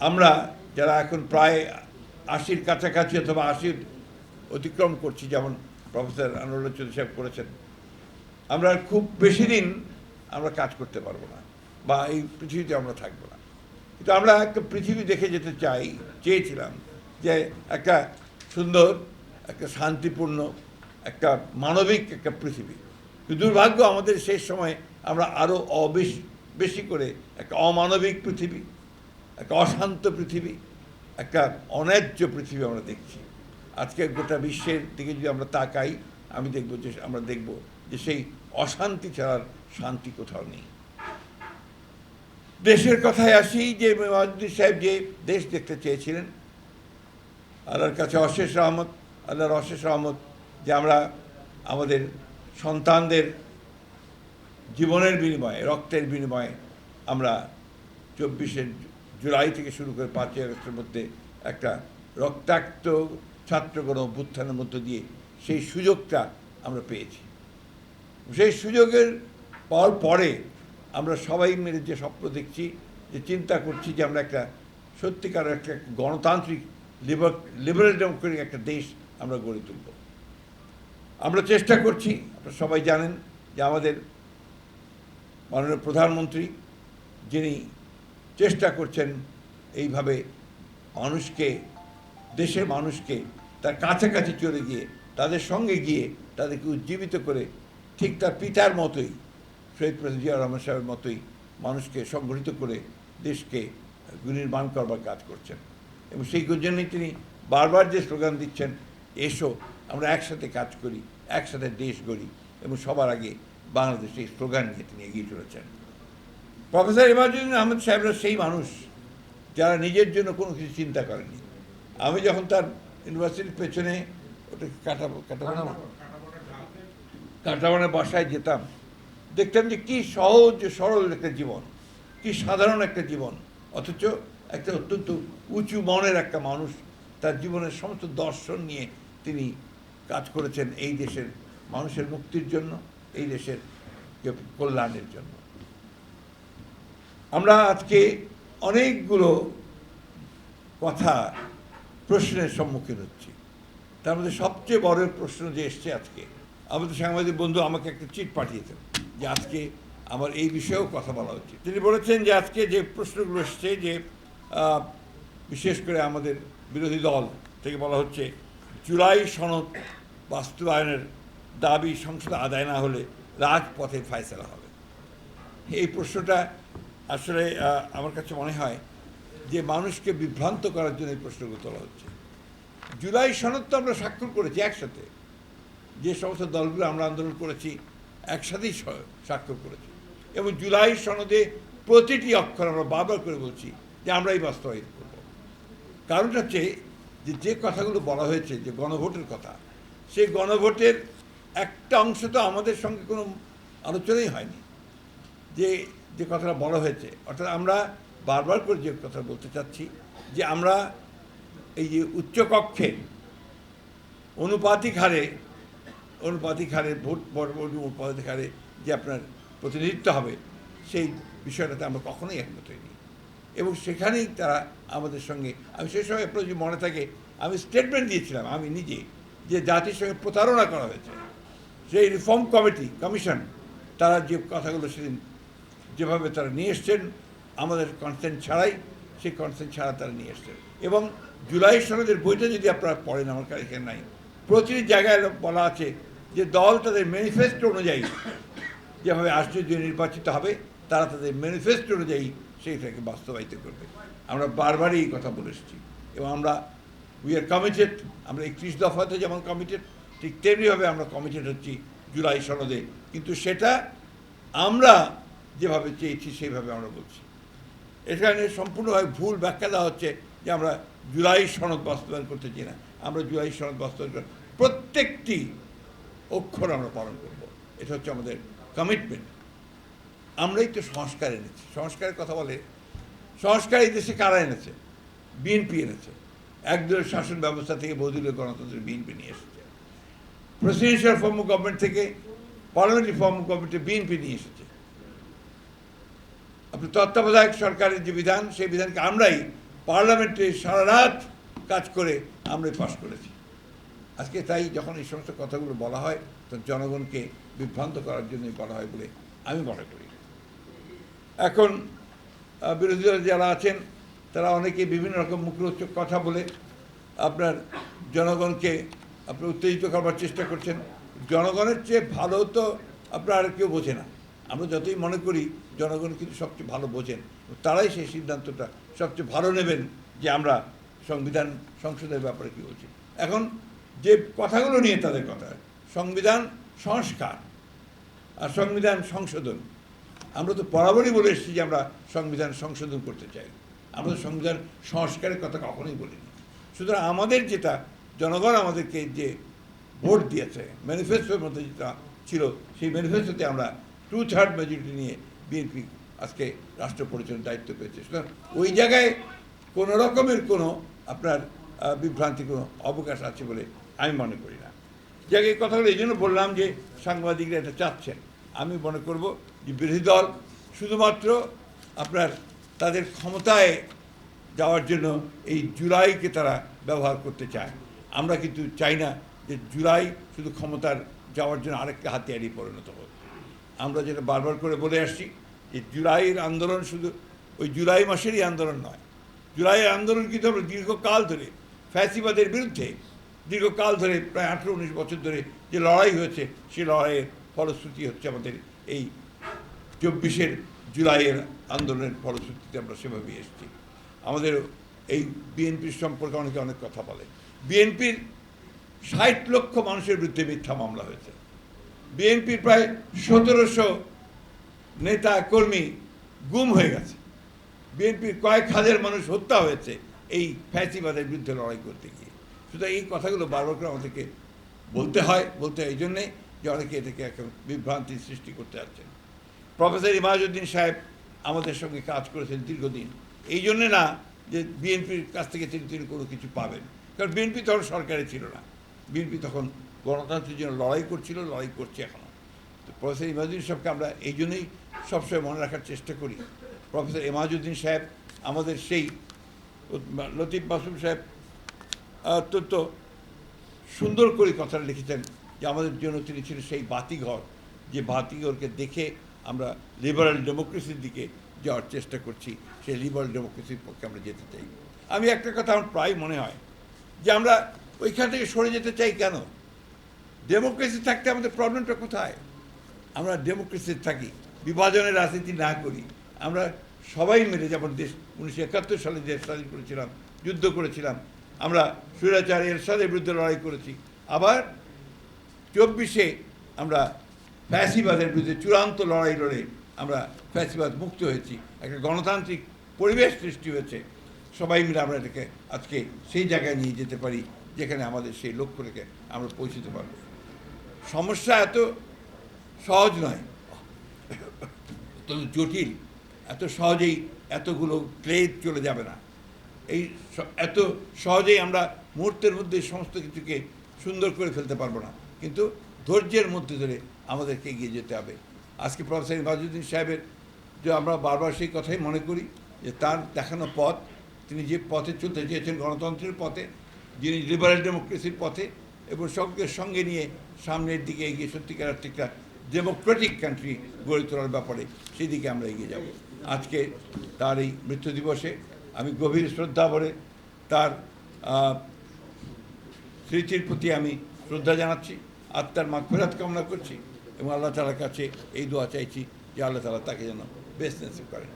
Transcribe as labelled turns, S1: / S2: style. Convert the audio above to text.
S1: আমরা যারা এখন প্রায় ৮০-র কাছাকাছি অথবা ৮০ অতিক্রম করছি, যেমন প্রফেসর আনোয়ারুল্লাহ চৌধুরী সাহেব করেছেন, আমরা খুব বেশি দিন আমরা কাজ করতে পারবো না বা এই পৃথিবীতে আমরা থাকবো না। কিন্তু আমরা একটা পৃথিবী দেখে যেতে চেয়েছিলাম যে একটা সুন্দর, একটা শান্তিপূর্ণ, একটা মানবিক একটা পৃথিবী। কিন্তু দুর্ভাগ্য আমাদের শেষ সময়ে আমরা আরও বেশি করে একটা অমানবিক পৃথিবী, একটা অশান্ত পৃথিবী, একটা অন্যায্য পৃথিবী আমরা দেখছি। আজকে গোটা বিশ্বের দিকে যদি আমরা তাকাই, আমরা দেখব যে সেই অশান্তি ছাড়ার শান্তি কোথাও নেই। দেশের কথায় আসি, যে মেওয়াজুদ্দিন সাহেব যে দেশ দেখতে চেয়েছিলেন, আল্লাহর কাছে অশেষ রহমত, আল্লাহর অশেষ রহমত যে আমরা আমাদের সন্তানদের জীবনের বিনিময়ে, রক্তের বিনিময়ে আমরা ২৪শে জুলাই থেকে শুরু করে ৫ই আগস্টের মধ্যে একটা রক্তাক্ত ছাত্রগণ অভ্যুত্থানের মধ্য দিয়ে সেই সুযোগটা আমরা পেয়েছি। সেই সুযোগের পরে আমরা সবাই মিলে যে স্বপ্ন দেখছি, যে চিন্তা করছি যে আমরা একটা সত্যিকার একটা গণতান্ত্রিক লিবারেল ডেমোক্রেটিক একটা দেশ আমরা গড়ে তুলব। আমরা চেষ্টা করছি, আপনারা সবাই জানেন যে আমাদের মাননীয় প্রধানমন্ত্রী যিনি চেষ্টা করছেন এইভাবে দেশের মানুষকে তার কাছাকাছি চলে গিয়ে, তাদের সঙ্গে গিয়ে তাদেরকে উজ্জীবিত করে, ঠিক তার পিতার মতোই, শহীদ প্রেসিডেন্ট জিয়া রহমান সাহেবের মতোই মানুষকে সংগঠিত করে দেশকে নির্মাণ করবার কাজ করছেন। এবং সেই জন্যই তিনি বারবার যে স্লোগান দিচ্ছেন, এসো আমরা একসাথে কাজ করি, একসাথে দেশ গড়ি, এবং সবার আগে বাংলাদেশে এই স্লোগান নিয়ে তিনি এগিয়ে চলেছেন। প্রফেসর ইমাদুদ্দিন আহমেদ সাহেবরা সেই মানুষ যারা নিজের জন্য কোনো কিছু চিন্তা করেনি। আমি যখন তার ইউনিভার্সিটির পেছনে ওটা কাঁটাবনের বাসায় যেতাম, দেখতাম যে কী সহজ সরল একটা জীবন, কি সাধারণ একটা জীবন, অথচ একটা অত্যন্ত উঁচু মনের একটা মানুষ। তার জীবনের সমস্ত দর্শন নিয়ে তিনি কাজ করেছেন এই দেশের মানুষের মুক্তির জন্য, এই দেশের কল্যাণের জন্য। আমরা আজকে অনেকগুলো কথা প্রশ্নের সম্মুখীন হচ্ছি। তার মধ্যে সবচেয়ে বড় প্রশ্ন যে এসছে আজকে, আমাদের সাংবাদিক বন্ধু আমাকে একটা চিঠি পাঠিয়েছেন যে আজকে আমার এই বিষয়েও কথা বলা উচিত। তিনি বলেছেন যে আজকে যে প্রশ্নগুলো এসছে, যে বিশেষ করে আমাদের বিরোধী দল থেকে বলা হচ্ছে জুলাই সনদ বাস্তবায়নের দাবি সংসদে আদায় না হলে রাজপথে ফায়সালা হবে। এই প্রশ্নটা আসলে আমার কাছে মনে হয় যে মানুষকে বিভ্রান্ত করার জন্য এই প্রশ্নগুলো তোলা হচ্ছে। জুলাই সনদ তো আমরা স্বাক্ষর করেছি একসাথে, যে সমস্ত দলগুলো আমরা আন্দোলন করেছি একসাথেই স্বাক্ষর করেছি, এবং জুলাই সনদে প্রতিটি অক্ষর আমরা বারবার করে বলছি যে আমরাই বাস্তবায়িত করব। কারণটা হচ্ছে যে কথাগুলো বলা হয়েছে, যে গণভোটের কথা, সেই গণভোটের একটা অংশ তো আমাদের সঙ্গে কোনো আলোচনাই হয়নি। যে কথাটা বলা হয়েছে, অর্থাৎ আমরা বারবার করে যে কথা বলতে চাচ্ছি যে আমরা এই যে উচ্চকক্ষে অনুপাতিক হারে ভোট অনুপাতিক হারে যে আপনার প্রতিনিধিত্ব হবে, সেই বিষয়টাতে আমরা কখনোই একমত হইনি। এবং সেখানেই তারা আমাদের সঙ্গে, আমি সেই সময় আপনার যদি মনে থাকে, আমি স্টেটমেন্ট দিয়েছিলাম আমি নিজে, যে জাতির সঙ্গে প্রতারণা করা হয়েছে। সেই রিফর্ম কমিশন তারা যে কথাগুলো সেদিন যেভাবে তারা নিয়ে এসছেন আমাদের কনসেন্ট ছাড়াই, সেই কনসেন্ট ছাড়া তারা নিয়ে এসছেন। এবং জুলাই সনদের বইটা যদি আপনারা পড়েন, আমার কাছে এখানে নাই, প্রতিটি জায়গায় বলা আছে যে দল তাদের ম্যানিফেস্টো অনুযায়ী যেভাবে আশ্চর্য নির্বাচিত হবে, তারা তাদের ম্যানিফেস্টো অনুযায়ী সেইটাকে বাস্তবায়িত করবে। আমরা বারবারই এই কথা বলে এসেছি, এবং আমরা উই আর কমিটেড। আমরা 31 দফাতে যেমন কমিটেড, ঠিক তেমনিভাবে আমরা কমিটেড হচ্ছি জুলাই সনদে। কিন্তু সেটা আমরা যেভাবে চেয়েছি সেইভাবে আমরা বলছি। এখানে সম্পূর্ণভাবে ভুল ব্যাখ্যা দেওয়া হচ্ছে যে আমরা জুলাই সনদ বাস্তবায়ন করতে চাই না। আমরা জুলাই সনদ বাস্তবায়ন করে প্রত্যেকটি অক্ষর আমরা পালন করব, এটা হচ্ছে আমাদের কমিটমেন্ট। আমরাই তো সংস্কার এনেছি। সংস্কারের কথা বলে, সংস্কার এই দেশে কারা এনেছে? বিএনপি এনেছে। একদলীয় শাসন ব্যবস্থা থেকে বহুদলীয় গণতন্ত্রের বিএনপি নিয়ে এসেছে। প্রেসিডেন্সিয়াল ফর্ম অফ গভর্নমেন্ট থেকে পার্লামেন্টারি ফর্ম অফ গভর্নমেন্টে বিএনপি নিয়ে এসেছে। আপনি তত্ত্বাবধায়ক সরকারের যে বিধান, সেই বিধানকে আমরাই পার্লামেন্টে সারা রাত কাজ করে আমরা পাশ করেছি। আজকে তাই যখন এই সমস্ত কথাগুলো বলা হয় তখন জনগণকে বিভ্রান্ত করার জন্যই বলা হয় বলে আমি মনে করি। এখন বিরোধী দল যারা আছেন তারা অনেকে বিভিন্ন রকম মুখরোচক কথা বলে আপনার জনগণকে আপনার উত্তেজিত করবার চেষ্টা করছেন। জনগণের চেয়ে ভালো তো আপনার আর কেউ বোঝে না। আমরা যতই মনে করি জনগণ কিন্তু সবচেয়ে ভালো বোঝেন, তারাই সেই সিদ্ধান্তটা সবচেয়ে ভালো নেবেন যে আমরা সংবিধান সংশোধনের ব্যাপারে কী বলছি। এখন যে কথাগুলো নিয়ে তাদের কথা, সংবিধান সংস্কার আর সংবিধান সংশোধন, আমরা তো বরাবরই বলে এসেছি যে আমরা সংবিধান সংশোধন করতে চাই, আমরা তো সংবিধান সংস্কারের কথা কখনোই বলিনি। সুতরাং আমাদের যেটা জনগণ আমাদেরকে যে ভোট দিয়েছে, ম্যানিফেস্টোর মধ্যে যেটা ছিল, সেই ম্যানিফেস্টোতে আমরা 2/3 মেজরিটি নিয়ে বিএনপি আজকে রাষ্ট্র পরিচালনার দায়িত্ব পেয়েছে। সুতরাং ওই জায়গায় কোনো রকমের কোনো আপনার বিভ্রান্তি কোনো অবকাশ আছে বলে আমি মনে করি না। জায়গায় এই কথাগুলো এই জন্য বললাম যে সাংবাদিকরা এটা চাচ্ছেন। আমি মনে করব যে বিরোধী দল শুধুমাত্র আপনার তাদের ক্ষমতায় যাওয়ার জন্য এই জুলাইকে তারা ব্যবহার করতে চায়। আমরা কিন্তু চাই না যে জুলাই শুধু ক্ষমতার যাওয়ার জন্য আরেকটা হাতিয়ারই পরিণত হোক। আমরা যেটা বারবার করে বলে আসছি যে জুলাইয়ের আন্দোলন শুধু ওই জুলাই মাসেরই আন্দোলন নয়। জুলাইয়ের আন্দোলন কিন্তু আমরা দীর্ঘকাল ধরে ফ্যাসিবাদের বিরুদ্ধে দীর্ঘকাল ধরে প্রায় 18-19 বছর ধরে যে লড়াই হয়েছে, সেই লড়াইয়ের ফলশ্রুতি হচ্ছে আমাদের এই 24 জুলাইয়ের আন্দোলনের ফলশ্রুতিতে আমরা সেভাবে এসেছি। আমাদের এই বিএনপির সম্পর্কে অনেকে অনেক কথা বলে। বিএনপির 60 লক্ষ মানুষের বিরুদ্ধে মিথ্যা মামলা হয়েছে। বিএনপির প্রায় 1700 নেতা কর্মী গুম হয়ে গেছে। বিএনপির কয়েক হাজার মানুষ হত্যা হয়েছে এই ফ্যাসিবাদের বিরুদ্ধে লড়াই করতে গিয়ে। সুতরাং এই কথাগুলো বারবার করে আমাদেরকে বলতে হয় এই জন্যে যে অনেকে এটাকে এখন বিভ্রান্তির সৃষ্টি করতে যাচ্ছেন। প্রফেসর ইমাজউদ্দিন সাহেব আমাদের সঙ্গে কাজ করেছেন দীর্ঘদিন, এই জন্যে না যে বিএনপির কাছ থেকে তিনি কোনো কিছু পাবেন, কারণ বিএনপি তখন সরকারে ছিল না। বিএনপি তখন গণতন্ত্রের জন্য লড়াই করছে এখনও। তো প্রফেসর ইমাজউদ্দিন সাহেবকে আমরা এই জন্যই সবসময় মনে রাখার চেষ্টা করি। প্রফেসর ইমাজউদ্দিন সাহেব আমাদের সেই লতিফ মাসুম সাহেব অত্যন্ত সুন্দর করে কথাটা লিখেছেন যে আমাদের জন্য তিনি ছিলেন সেই বাতিঘর, যে বাতিঘরকে দেখে আমরা লিবারাল ডেমোক্রেসির দিকে যাওয়ার চেষ্টা করছি, সেই লিবারাল ডেমোক্রেসির পক্ষে আমরা যেতে চাই। আমি একটা কথা আমার প্রায় মনে হয় যে আমরা ওইখান থেকে সরে যেতে চাই কেন? ডেমোক্রেসি থাকতে আমাদের প্রবলেমটা কোথায়? আমরা ডেমোক্রেসি থাকি, বিভাজনের রাজনীতি না করি, আমরা সবাই মিলে, যেমন দেশ 1971 সালে দেশ স্বাধীন করেছিলাম, যুদ্ধ করেছিলাম, আমরা স্বৈরাচার এরশাদের বিরুদ্ধে লড়াই করেছি, আবার 24-এ আমরা ফ্যাসিবাদের বিরুদ্ধে চূড়ান্ত লড়াই লড়ে আমরা ফ্যাসিবাদ মুক্ত হয়েছি, একটা গণতান্ত্রিক পরিবেশ সৃষ্টি হয়েছে। সবাই মিলে আমরা এটাকে আজকে সেই জায়গায় নিয়ে যেতে পারি যেখানে আমাদের সেই লক্ষ্য রেখে আমরা পৌঁছতে পারব। সমস্যা এত সহজ নয়, এত জটিল, এত সহজেই এতগুলো গ্রেড চলে যাবে না। এই এত সহজেই আমরা মুহূর্তের মধ্যে সমস্ত কিছুকে সুন্দর করে ফেলতে পারবো না, কিন্তু ধৈর্যের মধ্যে ধরে আমাদেরকে এগিয়ে যেতে হবে। আজকে প্রফেসর ইমাজউদ্দিন সাহেবের যে আমরা বারবার সেই কথাই মনে করি যে তার দেখানো পথ, তিনি যে পথে চলতে চেয়েছেন গণতন্ত্রের পথে, যিনি লিবারেল ডেমোক্রেসির পথে, এবং সকলের সঙ্গে নিয়ে সামনের দিকে এগিয়ে সত্যিকার একটা ডেমোক্রেটিক কান্ট্রি গড়ে তোলার ব্যাপারে সেই দিকে আমরা এগিয়ে যাব। আজকে তার এই মৃত্যু দিবসে আমি গভীর শ্রদ্ধা ভরে তার স্মৃতির প্রতি আমি শ্রদ্ধা জানাচ্ছি, আত্মার মাগফিরাত কামনা করছি এবং আল্লাহ তাআলার কাছে এই দোয়া চাইছি যে আল্লাহ তাআলা তাকে যেন বেস্ট নসিব করেন।